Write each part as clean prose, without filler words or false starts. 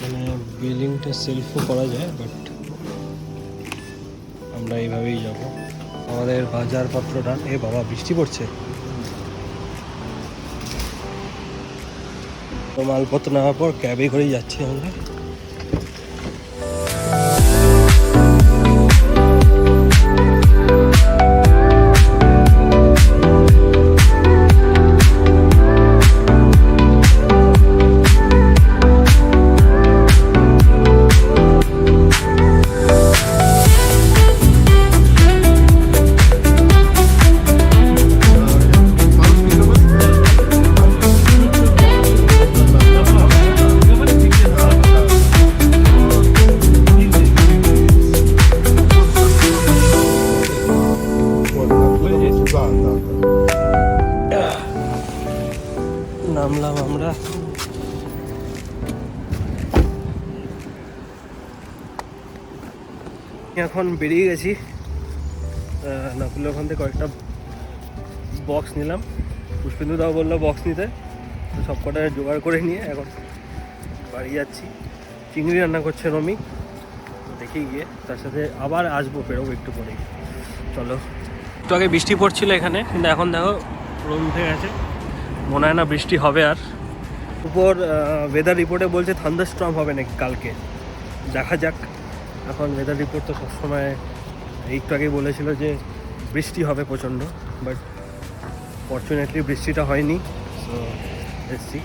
এখানে বিলিংটা সেলফও করা যায়, বাট আমরা এইভাবেই যাব। আমাদের বাজারপত্র ডান। এ বাবা, বৃষ্টি পড়ছে। তো মালপত্র নেওয়ার পর ক্যাবে করেই যাচ্ছি আমরা। নামলাম আমরা। এখন বেরিয়ে গেছি। নাকুলের ওখান থেকে কয়েকটা বক্স নিলাম। পুষ্পেন্দুদাও বললো বক্স নিতে, তো সব কটা জোগাড় করে নিয়ে এখন বাড়ি যাচ্ছি। চিংড়ি রান্না করছে রমি, দেখি গিয়ে তার সাথে আবার আসবো, বেরোবো একটু পরেই। চলো। একটু আগে বৃষ্টি পড়ছিল এখানে, কিন্তু এখন দেখো রোদ উঠে গেছে। মনে হয় না বৃষ্টি হবে আর। উপর ওয়েদার রিপোর্টে বলছে থান্ডারস্টর্ম হবে নাকি কালকে, দেখা যাক। এখন ওয়েদার রিপোর্ট তো সবসময়, একটু আগেই বলেছিল যে বৃষ্টি হবে প্রচণ্ড, বাট ফর্চুনেটলি বৃষ্টিটা হয়নি। সো এসছি,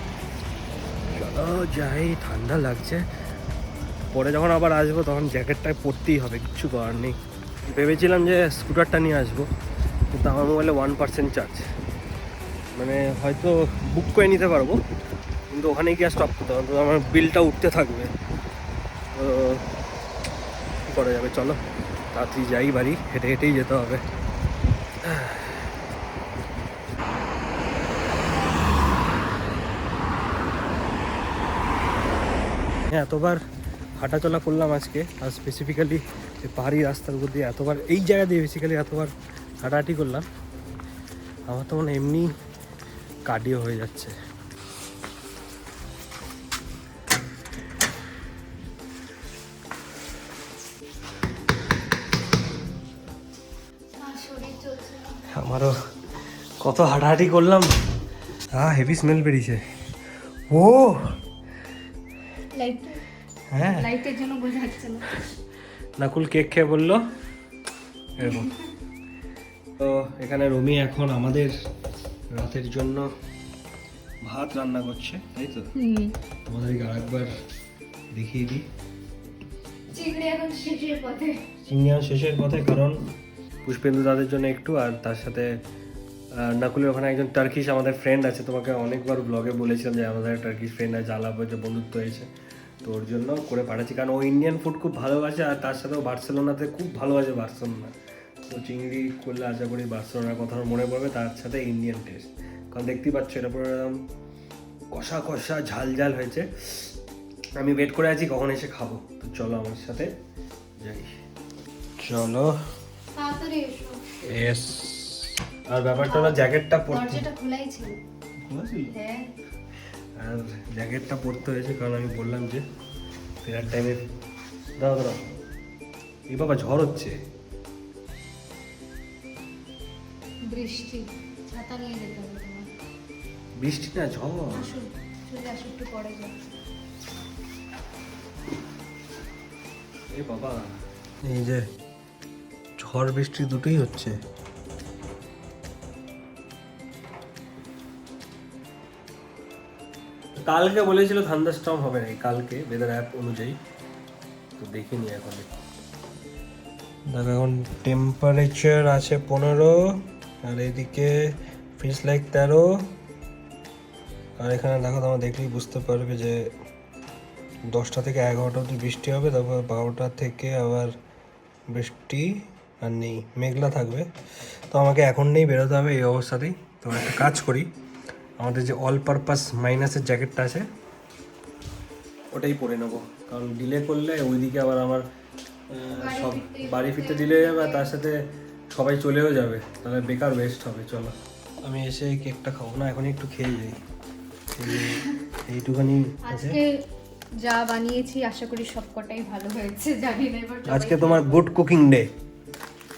চলো যাই। ঠান্ডা লাগছে। পরে যখন আবার আসবো তখন জ্যাকেটটায় পরতেই হবে, কিচ্ছু করার নেই। ভেবেছিলাম যে স্কুটারটা নিয়ে আসবো, কিন্তু আমার মোবাইলে 1% চার্জ। মানে হয়তো বুক করে নিতে পারবো, কিন্তু ওখানে গিয়ে স্টপ করতে হবে, তো আমার বিলটা উঠতে থাকবে। তো কী করা যাবে, চলো তাড়াতাড়ি যাই বাড়ি। হেঁটে হেঁটেই যেতে হবে। হ্যাঁ, এতবার হাঁটাচলা করলাম আজকে, আর স্পেসিফিক্যালি পাহাড়ি রাস্তার উপর দিয়ে এতবার, এই জায়গা দিয়ে বেসিক্যালি এতবার হাঁটাহাঁটি করলাম, আমার তো মনে এমনি কার্ডিও হয়ে যাচ্ছে। আমারও কত হাঁটাহাঁটি করলাম। হেভি স্মেল বেরিয়েছে। ও হ্যাঁ, লাইটের জন্য বোঝা যাচ্ছে না। নাকুল কেক খেয়ে বললো এরকম। তো এখানে রমি এখন আমাদের রাতের জন্য ভাত রান্না করছে, তাই তো? তোমাদেরকে আরেকবার দেখিয়ে দিই। চিংড়ি এখন শেষের পথে। চিংড়ি শেষের পথে, কারণ পুষ্পেন্দু তাদের জন্য একটু, আর তার সাথে নাকুলের ওখানে একজন টার্কিশ আমাদের ফ্রেন্ড আছে। তোমাকে অনেকবার ব্লগে বলেছিলাম যে আমাদের টার্কিশ ফ্রেন্ড আছে, আলাপ হয়েছে, বন্ধুত্ব হয়েছে। তো ওর জন্য করে পাঠাচ্ছি, কারণ ও ইন্ডিয়ান ফুড খুব ভালোবাসে, আর তার সাথেও বার্সেলোনাতে খুব ভালোবাসে বার্সেলোনা। তো চিংড়ি করলে আশা করি বার্সেলোনার কথা মনে পড়বে, তার সাথে ইন্ডিয়ান টেস্ট। কারণ দেখতেই পাচ্ছ এটা পুরো একদম কষা কষা ঝাল ঝাল হয়েছে। আমি ওয়েট করে আছি কখন এসে খাবো। তো চলো আমার সাথে যাই। চলো তাড়াতাড়ি এসো। এস। আর ব্যাপারটা হলো জ্যাকেটটা পরতে, দরজাটা খোলাই ছিল। হ্যাঁ, আর জ্যাকেটটা পরতে হয়েছে কারণ আমি বললাম যে ফেরার টাইমে। দাও দাও, এই বাবা ঝড় হচ্ছে। বৃষ্টি, ছাতা নিয়ে যেতে হবে তোমার। বৃষ্টি না, ঝড়। আসো, চলে আসো, একটু পরে যাও। এ বাবা, এই যে ঝড় বৃষ্টি দুটোই হচ্ছে। কালকে বলেছিল থান্ডারস্টর্ম হবে নাকি কালকে ওয়েদার অ্যাপ অনুযায়ী, তো দেখিনি এখন। দেখো এখন টেম্পারেচার আছে 15, আর এদিকে ফিস লাইক 13। আর এখানে দেখো, তোমরা দেখলেই বুঝতে পারবে যে 10টা থেকে 11টা অবধি বৃষ্টি হবে, তারপর 12টা থেকে আবার বৃষ্টি আর নেই, মেঘলা থাকবে। তো আমাকে এখন নেই, বেরোতে হবে এই অবস্থাতেই। তো একটা কাজ করি, আমাদের যে অল পারপাস মাইনাসের জ্যাকেটটা আছে ওটাই পরে নেবো, কারণ ডিলে করলে ওইদিকে আবার আমার সব বাড়ি ফিরতে ডিলে হয়ে যাবে, আর তার সাথে সবাই চলেও যাবে, তাহলে বেকার ওয়েস্ট হবে। চলো, আমি এসে এই কেকটা খাবো না, এখন একটু খেয়ে যাই। এইটুখানি আছে। আজকে যা বানিয়েছি আশা করি সবকটাই ভালো হয়েছে, জানি না এবার আজকে তোমার গুড কুকিং ডে।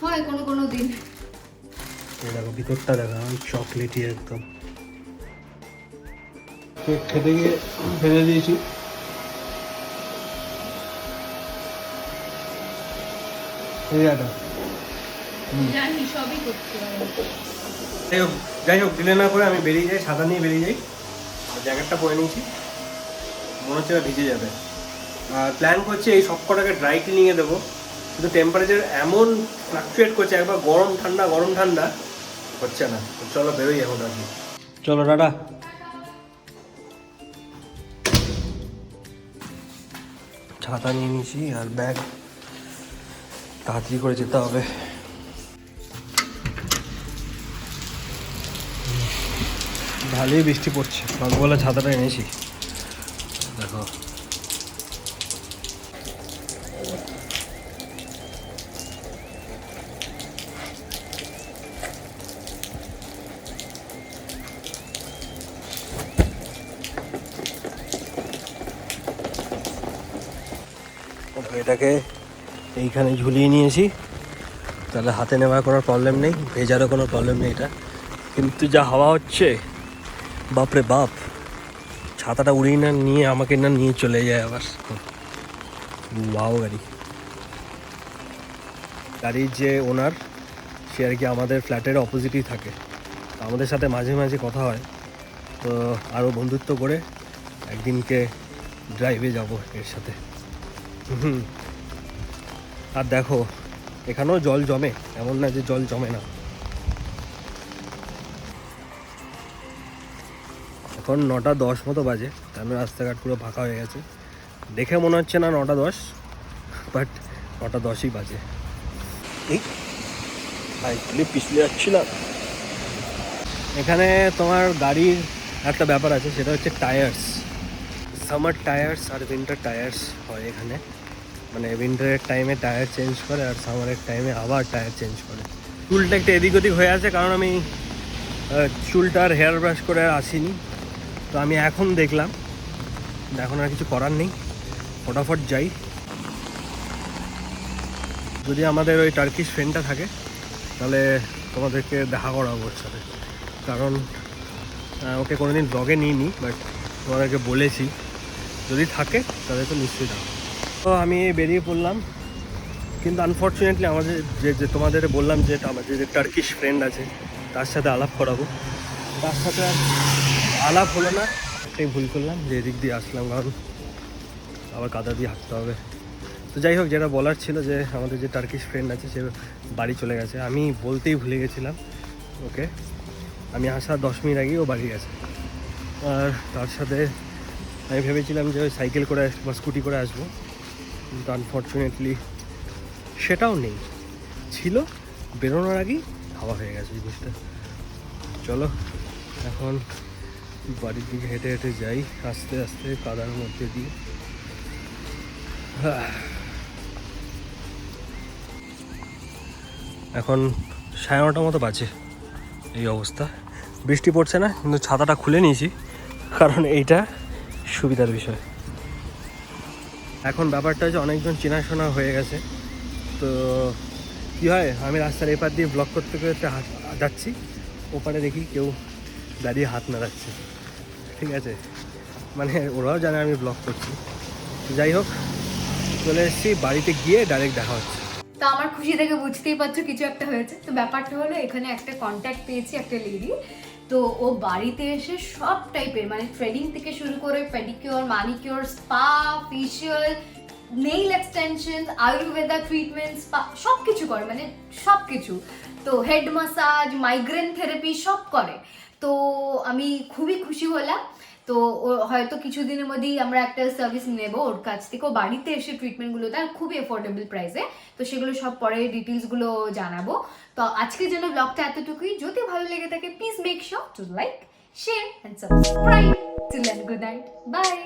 হয় কোনো কোনো দিন। এই দেখো ভিতরটা দেখো চকলেটই একদম। কেক খেতে গিয়ে ফেলে দিয়েছি। জানি সবই করতে হবে। যাই হোক ডিলে না করে আমি বেরিয়ে যাই, ছাতা নিয়ে বেরিয়ে যাই। জ্যাকেটটা পরে নিয়েছি, মনে হচ্ছে ভিজে যাবে। আর প্ল্যান করছি এই সব কটাকে ড্রাই ক্লিনিংয়ে দেবো, কিন্তু টেম্পারেচার এমন ফ্লাকচুয়েট করছে, একবার গরম ঠান্ডা হচ্ছে না। চলো বেরোই এখন আর কি। চলো টাটা। ছাতা নিয়ে নিয়েছি আর ব্যাগ, তাড়াতাড়ি করে যেতে হবে। ভালোই বৃষ্টি পড়ছে, ভাগ্যবেলা ছাতাটা এনেছি। দেখো এটাকে এইখানে ঝুলিয়ে নিয়েছি, তাহলে হাতে নেওয়া কোনো প্রবলেম নেই, ভেজারও কোনো প্রবলেম নেই এটা। কিন্তু যা হাওয়া হচ্ছে, বাপরে বাপ, ছাতাটা উড়িয়ে না নিয়ে আমাকে না নিয়ে চলে যায় আবার। ওয়াও গাড়ির যে ওনার, সে আর কি আমাদের ফ্ল্যাটের অপোজিটই থাকে, তো আমাদের সাথে মাঝে মাঝে কথা হয়। তো আরও বন্ধুত্ব করে একদিনকে ড্রাইভে যাব এর সাথে। আর দেখো এখানেও জল জমে, এমন না যে জল জমে না। এখন 9:10 মতো বাজে, তার মানে রাস্তাঘাট পুরো ফাঁকা হয়ে গেছে। দেখে মনে হচ্ছে না 9:10, বাট 9:10ই বাজে। এই পিছলে যাচ্ছিলাম। এখানে তোমার গাড়ির একটা ব্যাপার আছে, সেটা হচ্ছে টায়ার্স। সামার টায়ার্স আর উইন্টার টায়ার্স হয় এখানে, মানে উইন্টারের টাইমে টায়ার চেঞ্জ করে আর সামারের টাইমে আবার টায়ার চেঞ্জ করে। চুলটা একটু এদিক ওদিক হয়ে আছে, কারণ আমি চুলটা আর হেয়ার ব্রাশ করে আর আসিনি। তো আমি এখন দেখলাম, এখন আর কিছু করার নেই, ফটাফট যাই। যদি আমাদের ওই টার্কিশ ফ্রেন্ডটা থাকে তাহলে তোমাদেরকে দেখা করাবো ওর সাথে, কারণ ওকে কোনোদিন ব্লগে নিইনি, বাট তোমাদেরকে বলেছি যদি থাকে তাহলে তো নিশ্চয়ই যাবো। তো আমি বেরিয়ে পড়লাম, কিন্তু আনফর্চুনেটলি আমাদের যে তোমাদের বললাম যে আমাদের যে টার্কিশ ফ্রেন্ড আছে তার সাথে আলাপ করাবো, তার সাথে আলাপ হলো না। একটাই ভুল করলাম যে এদিক দিয়ে আসলাম, কারণ আবার কাদা দিয়ে হাঁটতে হবে। তো যাই হোক, যেটা বলার ছিল যে আমাদের যে টার্কিশ ফ্রেন্ড আছে সে বাড়ি চলে গেছে। আমি বলতেই ভুলে গেছিলাম ওকে, আমি আসার 10 মিনিট আগেই ও বাড়ি গেছে। আর তার সাথে আমি ভেবেছিলাম যে ওই সাইকেল করে বা স্কুটি করে আসবো, কিন্তু আনফর্চুনেটলি সেটাও নেই, ছিল বেরোনোর আগেই হাওয়া হয়ে গেছে জিনিসটা। চলো এখন বাড়ির দিকে হেঁটে হেঁটে যাই, আস্তে আস্তে কাদার মধ্যে দিয়ে। এখন 9:30 মতো বাজে, এই অবস্থা। বৃষ্টি পড়ছে না, কিন্তু ছাতাটা খুলে নিয়েছি, কারণ এইটা সুবিধার বিষয়। এখন ব্যাপারটা হচ্ছে অনেকজন চেনাশোনা হয়ে গেছে, তো কী হয়, আমি রাস্তার এপার দিয়ে ব্লক করতে করতে যাচ্ছি, ওপারে দেখি কেউ দাঁড়িয়ে হাত নাড়াচ্ছে। ঠিক আছে, মানে ওরাও জানে আমি ব্লক করছি। যাই হোক, চলে এসেছি, বাড়িতে গিয়ে ডাইরেক্ট দেখা হচ্ছে। তো আমার খুশি থেকে বুঝতেই পারছো কিছু একটা হয়েছে। তো ব্যাপারটা হলো, এখানে একটা কন্ট্যাক্ট পেয়েছি একটা লেডি, তো ও বাড়িতে এসে সব টাইপের মানে থ্রেডিং থেকে শুরু করে pedicure, manicure, spa, facial, nail extension, Ayurveda treatment, spa সব কিছু করে, মানে সব কিছু। তো হেড মাসাজ, মাইগ্রেন থেরাপি সব করে। তো আমি খুবই খুশি হলাম। তো হয়তো কিছুদিনের মধ্যেই আমরা একটা সার্ভিস নেব ওর কাছ থেকে, ও বাড়িতে এসে ট্রিটমেন্টগুলো দেয় খুবই অ্যাফোর্ডেবল প্রাইসে। তো সেগুলো সব পরে ডিটেলসগুলো জানাবো। তো আজকের জন্য ব্লগটা এতটুকুই। যদি ভালো লেগে থাকে please make sure to like, share and subscribe. Till then, good night, by.